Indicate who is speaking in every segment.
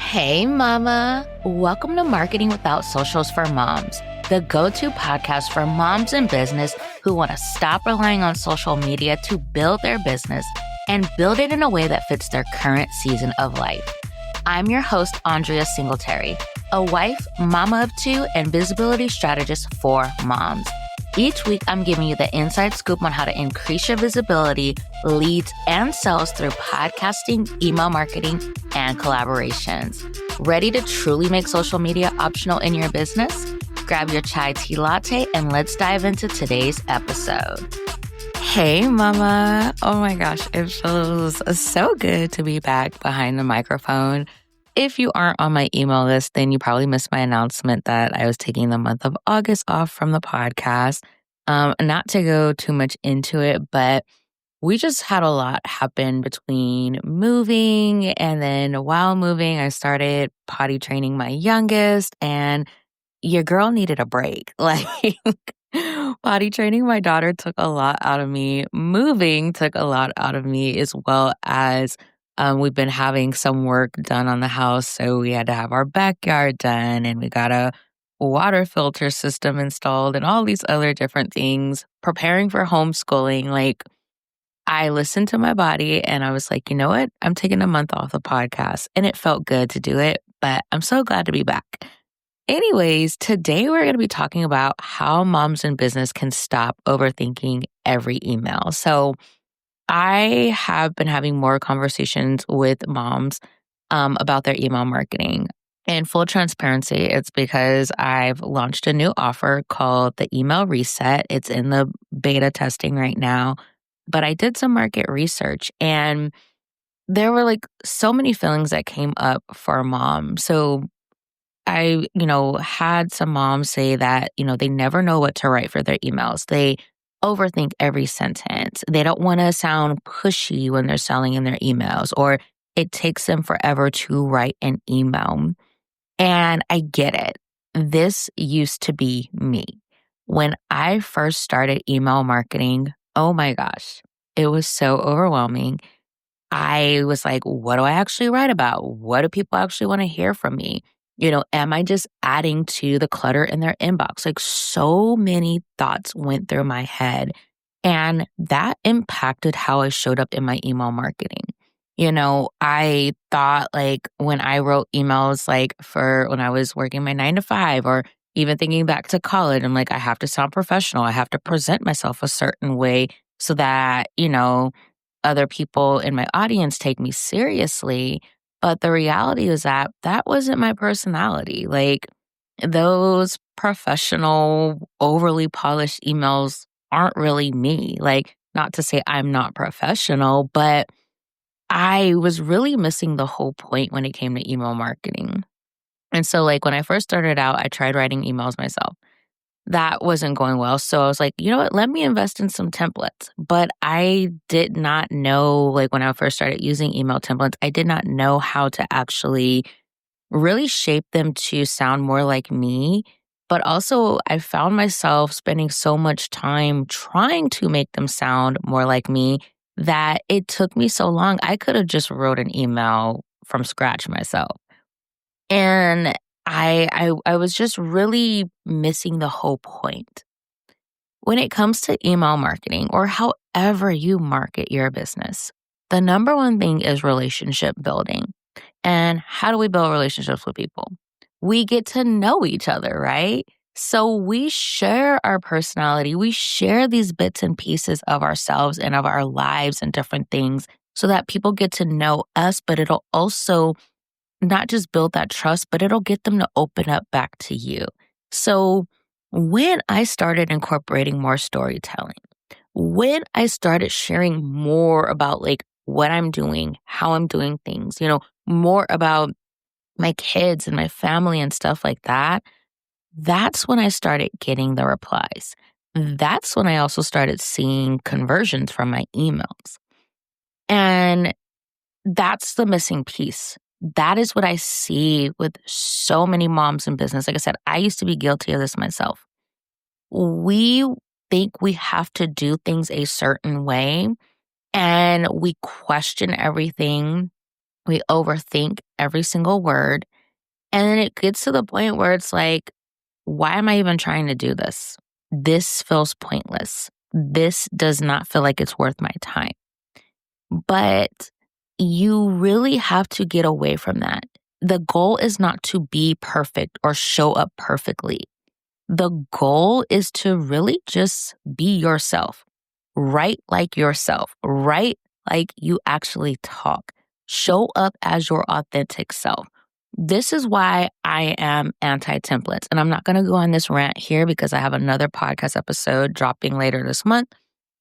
Speaker 1: Hey, Mama. Welcome to Marketing Without Socials for Moms, the go-to podcast for moms in business who want to stop relying on social media to build their business and build it in a way that fits their current season of life. I'm your host, Andria, a wife, mama of two, and visibility strategist for moms. Each week, I'm giving you the inside scoop on how to increase your visibility, leads, and sales through podcasting, email marketing, and collaborations. Ready to truly make social media optional in your business? Grab your chai tea latte and let's dive into today's episode. Hey, Mama. Oh my gosh, it feels so good to be back behind the microphone. If you aren't on my email list, then you probably missed my announcement that I was taking the month of August off from the podcast. Not to go too much into it, but we just had a lot happen between moving, and then while moving, I started potty training my youngest, and your girl needed a break. Potty training my daughter took a lot out of me. Moving took a lot out of me, as well as we've been having some work done on the house. So we had to have our backyard done, and we got a water filter system installed and all these other different things. Preparing for homeschooling, I listened to my body and I was like, you know what? I'm taking a month off the podcast, and it felt good to do it, but I'm so glad to be back. Anyways, today we're going to be talking about how moms in business can stop overthinking every email. So I have been having more conversations with moms about their email marketing. In full transparency, it's because I've launched a new offer called the Email Reset. It's in the beta testing right now, but I did some market research and there were so many feelings that came up for moms. So I, had some moms say that, they never know what to write for their emails. They overthink every sentence. They don't want to sound pushy when they're selling in their emails, or it takes them forever to write an email. And I get it. This used to be me. When I first started email marketing, oh my gosh, it was so overwhelming. I was like, what do I actually write about? What do people actually want to hear from me? Am I just adding to the clutter in their inbox? So many thoughts went through my head, and that impacted how I showed up in my email marketing. I thought when I wrote emails, for when I was working my 9 to 5, or even thinking back to college, I'm like, I have to sound professional. I have to present myself a certain way so that, other people in my audience take me seriously. But the reality is that that wasn't my personality. Those professional, overly polished emails aren't really me. Not to say I'm not professional, but I was really missing the whole point when it came to email marketing. And so when I first started out, I tried writing emails myself. That wasn't going well. So I was like, you know what? Let me invest in some templates. But I did not know, when I first started using email templates, I did not know how to actually really shape them to sound more like me. But also, I found myself spending so much time trying to make them sound more like me that it took me so long. I could have just wrote an email from scratch myself. And I was just really missing the whole point. When it comes to email marketing, or however you market your business, the number one thing is relationship building. And how do we build relationships with people? We get to know each other, right? So we share our personality. We share these bits and pieces of ourselves and of our lives and different things so that people get to know us, but it'll also not just build that trust, but it'll get them to open up back to you. So when I started incorporating more storytelling, when I started sharing more about what I'm doing, how I'm doing things, more about my kids and my family and stuff like that, that's when I started getting the replies. That's when I also started seeing conversions from my emails. And that's the missing piece. That is what I see with so many moms in business. Like I said, I used to be guilty of this myself. We think we have to do things a certain way, and we question everything. We overthink every single word. And then it gets to the point where it's like, why am I even trying to do this? This feels pointless. This does not feel like it's worth my time. But you really have to get away from that. The goal is not to be perfect or show up perfectly. The goal is to really just be yourself. Write like yourself. Write like you actually talk. Show up as your authentic self. This is why I am anti templates. And I'm not going to go on this rant here because I have another podcast episode dropping later this month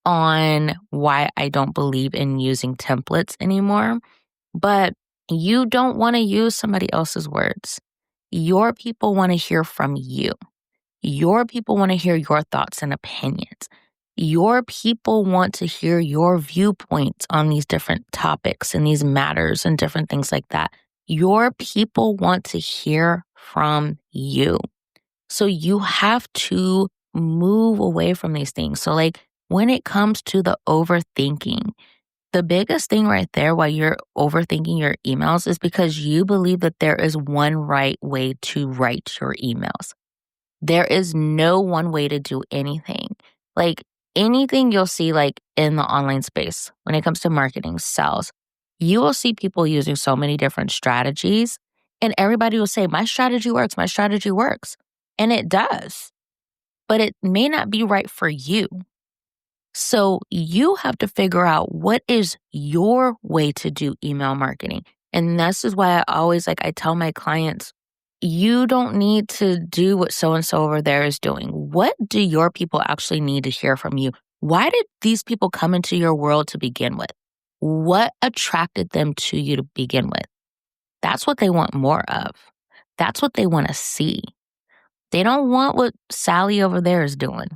Speaker 1: on why I don't believe in using templates anymore. But you don't want to use somebody else's words. Your people want to hear from you. Your people want to hear your thoughts and opinions. Your people want to hear your viewpoints on these different topics and these matters and different things like that. Your people want to hear from you. So you have to move away from these things. So like when it comes to the overthinking, the biggest thing right there while you're overthinking your emails is because you believe that there is one right way to write your emails. There is no one way to do anything. Like anything you'll see like in the online space when it comes to marketing, sales, you will see people using so many different strategies and everybody will say, my strategy works, my strategy works. And it does, but it may not be right for you. So you have to figure out what is your way to do email marketing. And this is why I tell my clients, you don't need to do what so-and-so over there is doing. What do your people actually need to hear from you? Why did these people come into your world to begin with? What attracted them to you to begin with? That's what they want more of. That's what they want to see. They don't want what Sally over there is doing.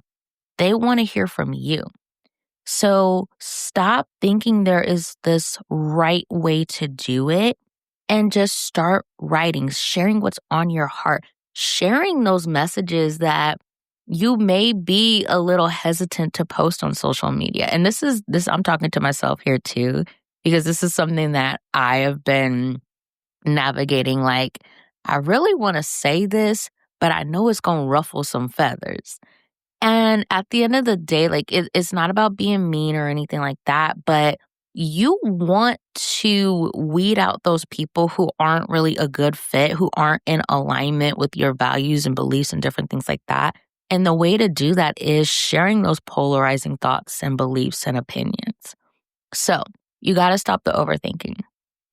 Speaker 1: They want to hear from you. So stop thinking there is this right way to do it and just start writing, sharing what's on your heart, sharing those messages that you may be a little hesitant to post on social media. And this I'm talking to myself here too, because this is something that I have been navigating. Like, I really want to say this, but I know it's going to ruffle some feathers. And at the end of the day, like it's not about being mean or anything like that, but you want to weed out those people who aren't really a good fit, who aren't in alignment with your values and beliefs and different things like that. And the way to do that is sharing those polarizing thoughts and beliefs and opinions. So you got to stop the overthinking.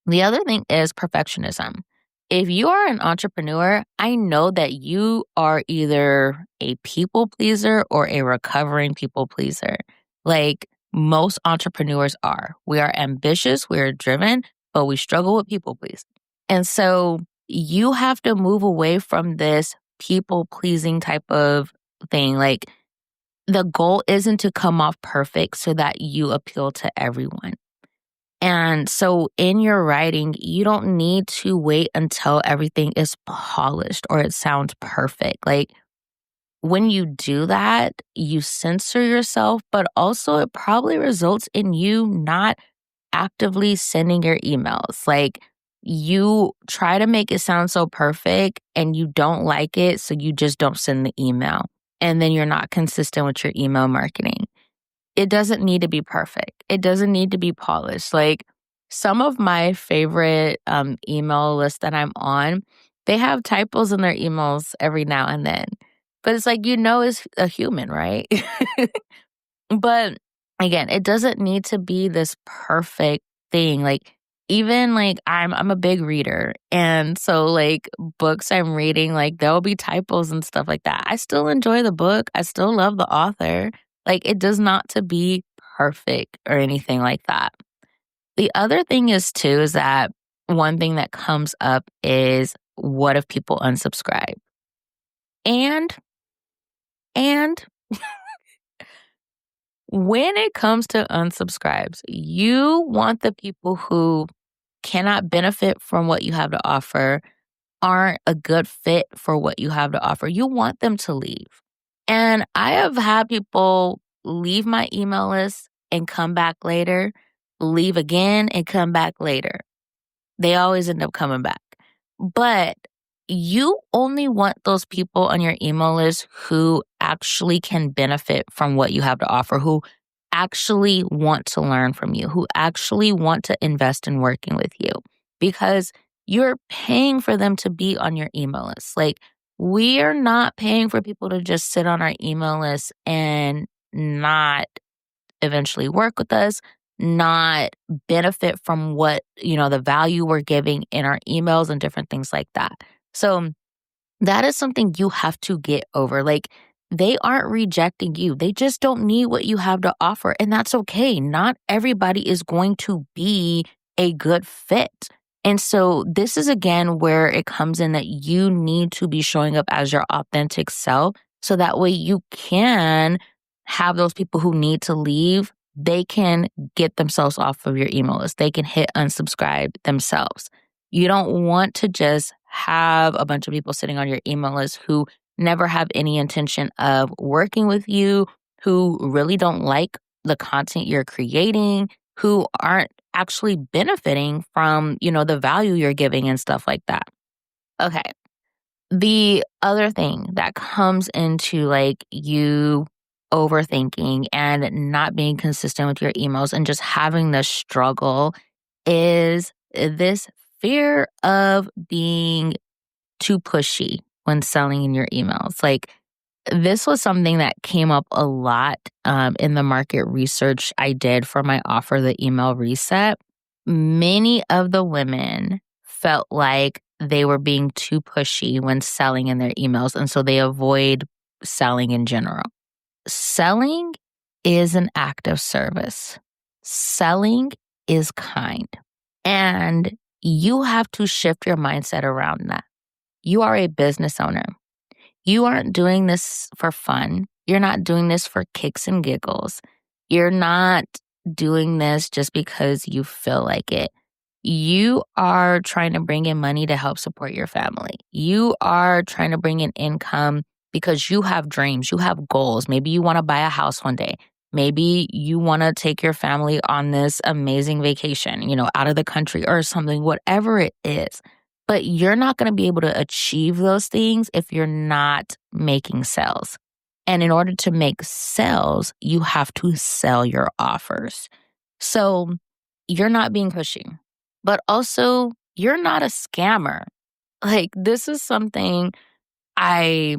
Speaker 1: The other thing is perfectionism. If you are an entrepreneur, I know that you are either a people pleaser or a recovering people pleaser. Like most entrepreneurs are. We are ambitious, we are driven, but we struggle with people please. And so you have to move away from this people pleasing type of thing. Like the goal isn't to come off perfect so that you appeal to everyone. And so in your writing, you don't need to wait until everything is polished or it sounds perfect. Like when you do that, you censor yourself, but also it probably results in you not actively sending your emails. Like you try to make it sound so perfect and you don't like it, so you just don't send the email. And then you're not consistent with your email marketing. It doesn't need to be perfect. It doesn't need to be polished. Like some of my favorite email lists that I'm on, they have typos in their emails every now and then. But it's like, it's a human, right? But again, it doesn't need to be this perfect thing. Like even like I'm a big reader. And so like books I'm reading, like there'll be typos and stuff like that. I still enjoy the book. I still love the author. Like it does not to be perfect or anything like that. The other thing is too, is that one thing that comes up is what if people unsubscribe? And when it comes to unsubscribes, you want the people who cannot benefit from what you have to offer, aren't a good fit for what you have to offer. You want them to leave. And I have had people leave my email list and come back later, leave again and come back later. They always end up coming back. But you only want those people on your email list who actually can benefit from what you have to offer, who actually want to learn from you, who actually want to invest in working with you, because you're paying for them to be on your email list. Like, we are not paying for people to just sit on our email list and not eventually work with us, not benefit from what, the value we're giving in our emails and different things like that. So that is something you have to get over. Like, they aren't rejecting you. They just don't need what you have to offer. And that's okay. Not everybody is going to be a good fit. And so this is again where it comes in that you need to be showing up as your authentic self. So that way you can have those people who need to leave, they can get themselves off of your email list. They can hit unsubscribe themselves. You don't want to just have a bunch of people sitting on your email list who never have any intention of working with you, who really don't like the content you're creating, who aren't actually benefiting from, the value you're giving and stuff like that. Okay. The other thing that comes into like you overthinking and not being consistent with your emails and just having this struggle is this fear of being too pushy when selling in your emails. Like, this was something that came up a lot in the market research I did for my offer, the email reset. Many of the women felt like they were being too pushy when selling in their emails, and so they avoid selling in general. Selling is an act of service. Selling is kind. And you have to shift your mindset around that. You are a business owner. You aren't doing this for fun. You're not doing this for kicks and giggles. You're not doing this just because you feel like it. You are trying to bring in money to help support your family. You are trying to bring in income because you have dreams, you have goals. Maybe you want to buy a house one day. Maybe you want to take your family on this amazing vacation, out of the country or something, whatever it is. But you're not going to be able to achieve those things if you're not making sales. And in order to make sales, you have to sell your offers. So you're not being pushy, but also you're not a scammer. Like, this is something I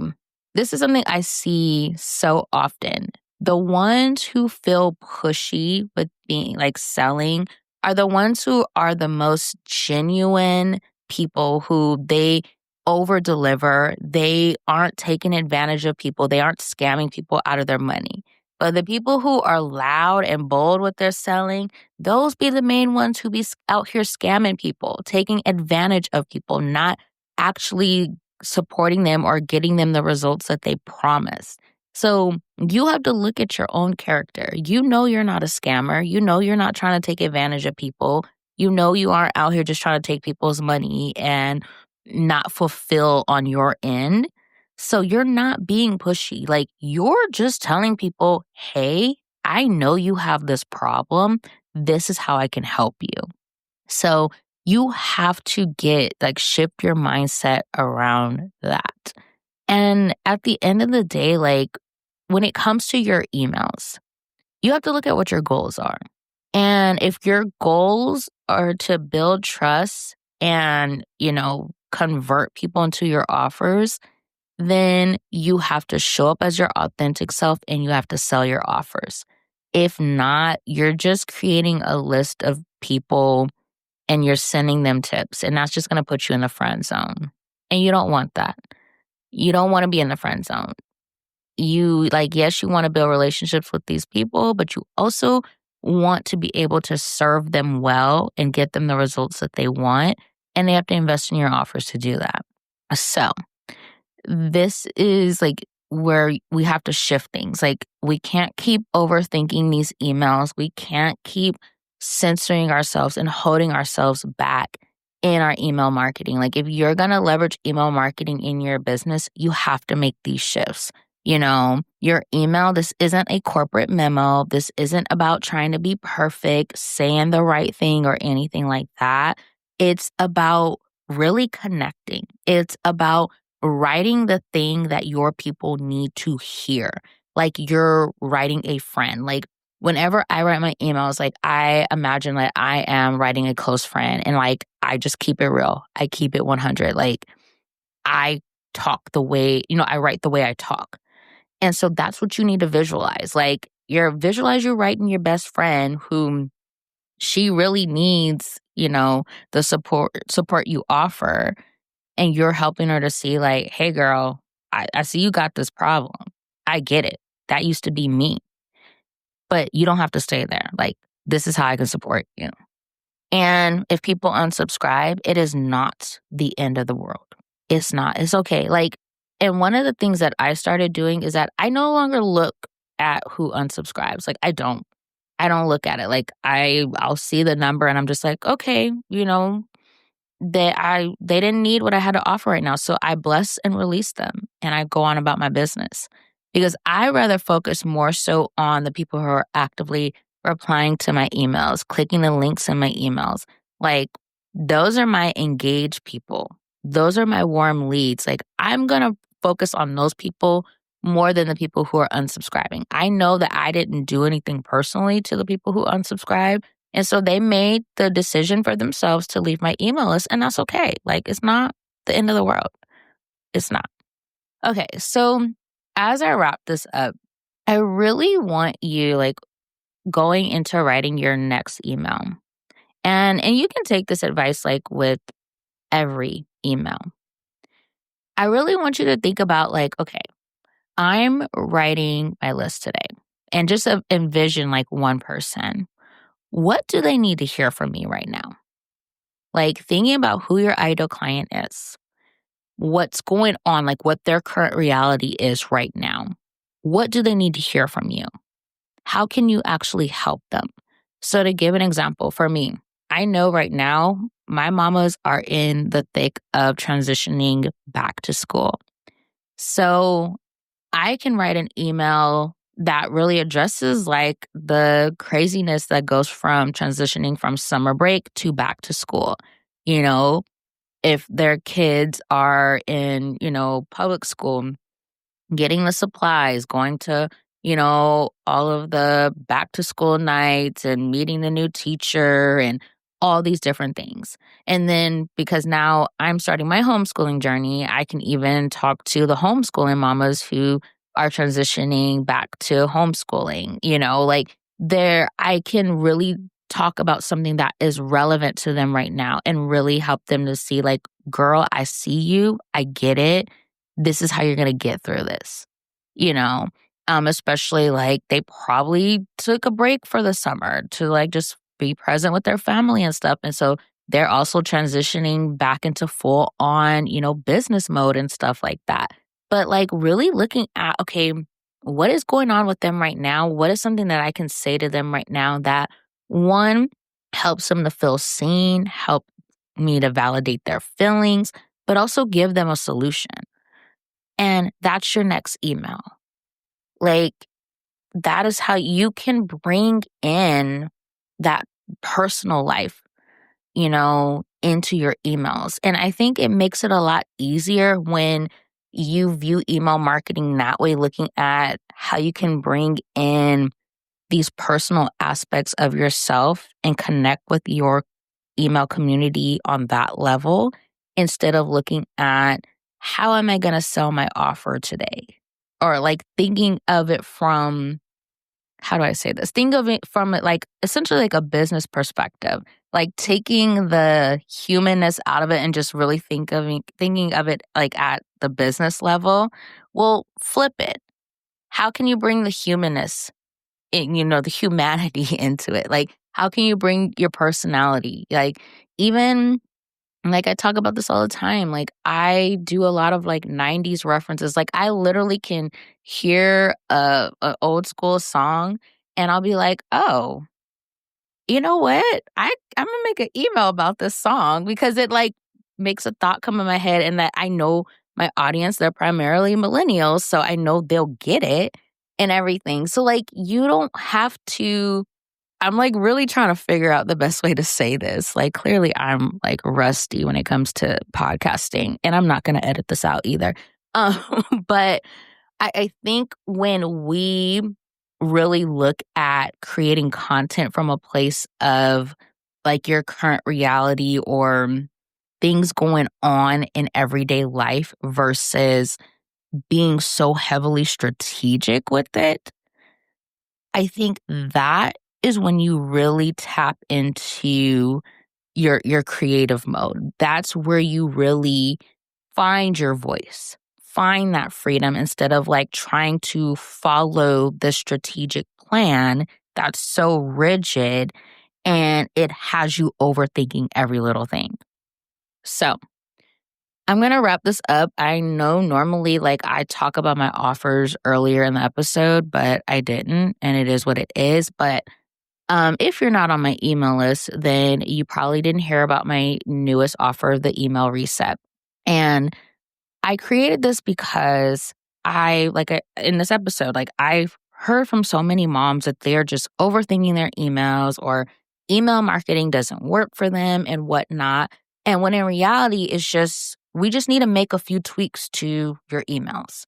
Speaker 1: see so often. The ones who feel pushy with being like selling are the ones who are the most genuine people, who they over deliver. They aren't taking advantage of people. They aren't scamming people out of their money. But the people who are loud and bold with their selling, those be the main ones who be out here scamming people, taking advantage of people, not actually supporting them or getting them the results that they promised. So you have to look at your own character. You know you're not a scammer. You know you're not trying to take advantage of people. You know you aren't out here just trying to take people's money and not fulfill on your end. So you're not being pushy. Like, you're just telling people, hey, I know you have this problem. This is how I can help you. So you have to shift your mindset around that. And at the end of the day, like, when it comes to your emails, you have to look at what your goals are. And if your goals are to build trust and, convert people into your offers, then you have to show up as your authentic self and you have to sell your offers. If not, you're just creating a list of people and you're sending them tips, and that's just going to put you in the friend zone. And you don't want that. You don't want to be in the friend zone. Yes, you want to build relationships with these people, but you also want to be able to serve them well and get them the results that they want. And they have to invest in your offers to do that. So this is where we have to shift things. Like, we can't keep overthinking these emails. We can't keep censoring ourselves and holding ourselves back in our email marketing. Like, if you're going to leverage email marketing in your business, you have to make these shifts. Your email, this isn't a corporate memo. This isn't about trying to be perfect, saying the right thing or anything like that. It's about really connecting. It's about writing the thing that your people need to hear. Like you're writing a friend. Like whenever I write my emails, like I imagine like I am writing a close friend and like I just keep it real. I keep it 100. Like I talk the way, I write the way I talk. And so that's what you need to visualize. Like visualize you're writing your best friend whom she really needs, the support you offer. And you're helping her to see like, hey girl, I see you got this problem. I get it. That used to be me. But you don't have to stay there. Like, this is how I can support you. And if people unsubscribe, it is not the end of the world. It's not. It's okay. Like, and one of the things that I started doing is that I no longer look at who unsubscribes. Like, I don't. I don't look at it. Like, I'll see the number and I'm just like, okay, they didn't need what I had to offer right now. So I bless and release them and I go on about my business. Because I rather focus more so on the people who are actively replying to my emails, clicking the links in my emails. Like those are my engaged people. Those are my warm leads. Like I'm going to focus on those people more than the people who are unsubscribing. I know that I didn't do anything personally to the people who unsubscribe. And so they made the decision for themselves to leave my email list, and that's okay. Like, it's not the end of the world. It's not. Okay, so as I wrap this up, I really want you, like, going into writing your next email. And you can take this advice, like, with every email. I really want you to think about, like, okay, I'm writing my list today. And just envision, like, one person. What do they need to hear from me right now? Like thinking about who your ideal client is, what's going on, like what their current reality is right now. What do they need to hear from you? How can you actually help them? So, to give an example, for me, I know right now my mamas are in the thick of transitioning back to school. So, I can write an email that really addresses like the craziness that goes from transitioning from summer break to back to school. You know, if their kids are in, public school, getting the supplies, going to, all of the back to school nights and meeting the new teacher and all these different things. And then because now I'm starting my homeschooling journey, I can even talk to the homeschooling mamas who are transitioning back to homeschooling, like I can really talk about something that is relevant to them right now and really help them to see like, girl, I see you. I get it. This is how you're going to get through this, you know, especially like they probably took a break for the summer to like just be present with their family and stuff. And so they're also transitioning back into full on, business mode and stuff like that. But like really looking at, okay, what is going on with them right now? What is something that I can say to them right now that one helps them to feel seen, help me to validate their feelings, but also give them a solution. And that's your next email. Like, that is how you can bring in that personal life, into your emails. And I think it makes it a lot easier when you view email marketing that way, looking at how you can bring in these personal aspects of yourself and connect with your email community on that level instead of looking at how am I going to sell my offer today? Or like thinking of it from, how do I say this? Think of it from like essentially like a business perspective, like taking the humanness out of it and just really thinking of it like at the business level. Well, flip it. How can you bring the humanness the humanity into it? Like, how can you bring your personality? Like, even like I talk about this all the time. Like, I do a lot of like 90s references. Like, I literally can hear a old school song and I'll be like, oh, you know what? I'm gonna make an email about this song because it like makes a thought come in my head and that I know my audience, they're primarily millennials. So I know they'll get it and everything. So like you don't have to I'm like really trying to figure out the best way to say this. Like, clearly, I'm like rusty when it comes to podcasting, and I'm not going to edit this out either. Um, but I think when we really look at creating content from a place of like your current reality or things going on in everyday life versus being so heavily strategic with it, I think that is when you really tap into your creative mode. That's where you really find your voice, find that freedom instead of like trying to follow the strategic plan that's so rigid and it has you overthinking every little thing. So, I'm going to wrap this up. I know normally like I talk about my offers earlier in the episode, but I didn't, and it is what it is. But if you're not on my email list, then you probably didn't hear about my newest offer, the email reset. And I created this because in this episode, like I've heard from so many moms that they're just overthinking their emails or email marketing doesn't work for them and whatnot. And when in reality, it's just, we just need to make a few tweaks to your emails,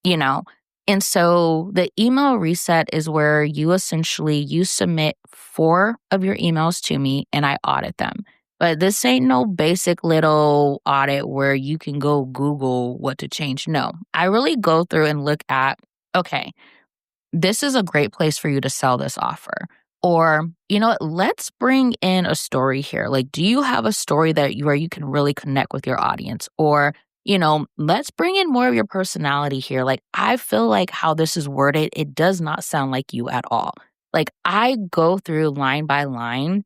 Speaker 1: you know? And so the email reset is where you submit 4 of your emails to me and I audit them. But this ain't no basic little audit where you can go Google what to change. No, I really go through and look at, okay, this is a great place for you to sell this offer. Or, you know what, let's bring in a story here. Like, do you have a story where you can really connect with your audience? Or, let's bring in more of your personality here. Like, I feel like how this is worded, it does not sound like you at all. Like, I go through line by line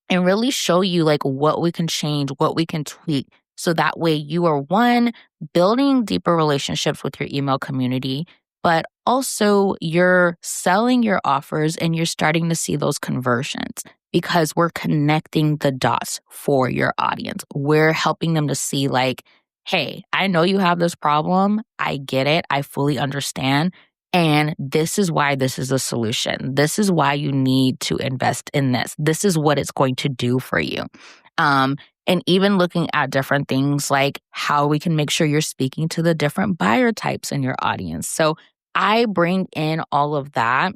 Speaker 1: and really show you like what we can change, what we can tweak. So that way you are one, building deeper relationships with your email community, but also you're selling your offers and you're starting to see those conversions because we're connecting the dots for your audience. We're helping them to see like, hey, I know you have this problem. I get it. I fully understand. And this is why this is a solution. This is why you need to invest in this. This is what it's going to do for you. And even looking at different things like how we can make sure you're speaking to the different buyer types in your audience. So I bring in all of that.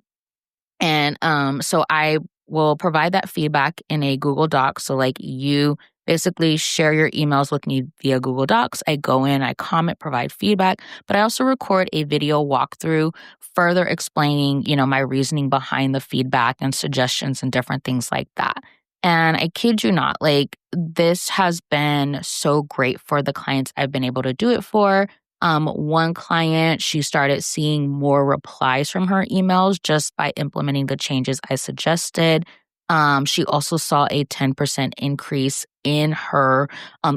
Speaker 1: And so I will provide that feedback in a Google Doc. So like you basically share your emails with me via Google Docs. I go in, I comment, provide feedback, but I also record a video walkthrough further explaining, my reasoning behind the feedback and suggestions and different things like that. And I kid you not, like this has been so great for the clients I've been able to do it for. One client, she started seeing more replies from her emails just by implementing the changes I suggested. She also saw a 10% increase in her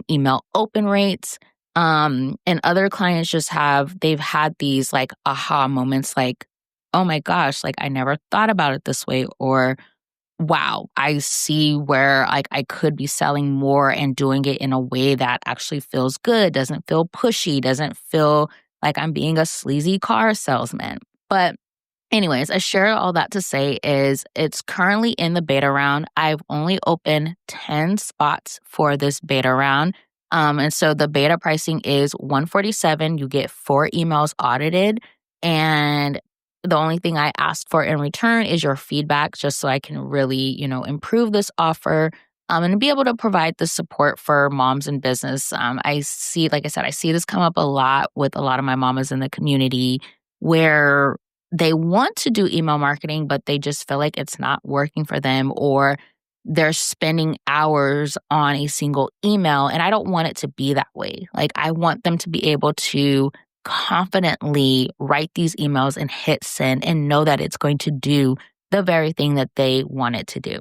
Speaker 1: email open rates. And other clients they've had these like aha moments like, oh my gosh, like I never thought about it this way, or wow, I see where like I could be selling more and doing it in a way that actually feels good, doesn't feel pushy, doesn't feel like I'm being a sleazy car salesman. But anyways, I share all that to say is it's currently in the beta round. I've only opened 10 spots for this beta round. And so the beta pricing is $147. You get 4 emails audited. And the only thing I ask for in return is your feedback, just so I can really, improve this offer and be able to provide the support for moms in business. Like I said, I see this come up a lot with a lot of my mamas in the community where they want to do email marketing, but they just feel like it's not working for them, or they're spending hours on a single email. And I don't want it to be that way. Like, I want them to be able to confidently write these emails and hit send and know that it's going to do the very thing that they want it to do.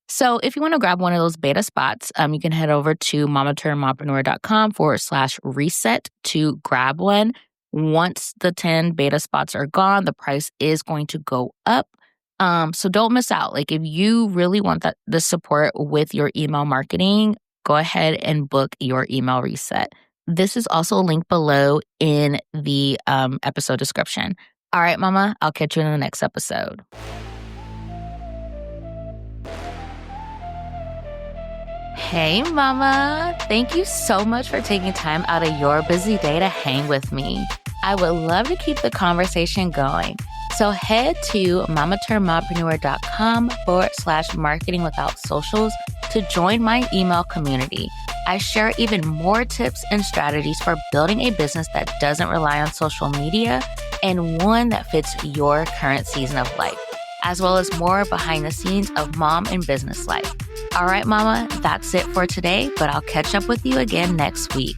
Speaker 1: So if you want to grab one of those beta spots, you can head over to mamaturnedmompreneur.com/reset to grab one. Once the 10 beta spots are gone, the price is going to go up. So don't miss out. Like if you really want the support with your email marketing, go ahead and book your email reset. This is also linked below in the episode description. All right, Mama, I'll catch you in the next episode. Hey, Mama. Thank you so much for taking time out of your busy day to hang with me. I would love to keep the conversation going. So head to mamaturnedmompreneur.com/marketing without socials to join my email community. I share even more tips and strategies for building a business that doesn't rely on social media and one that fits your current season of life, as well as more behind the scenes of mom and business life. All right, Mama, that's it for today, but I'll catch up with you again next week.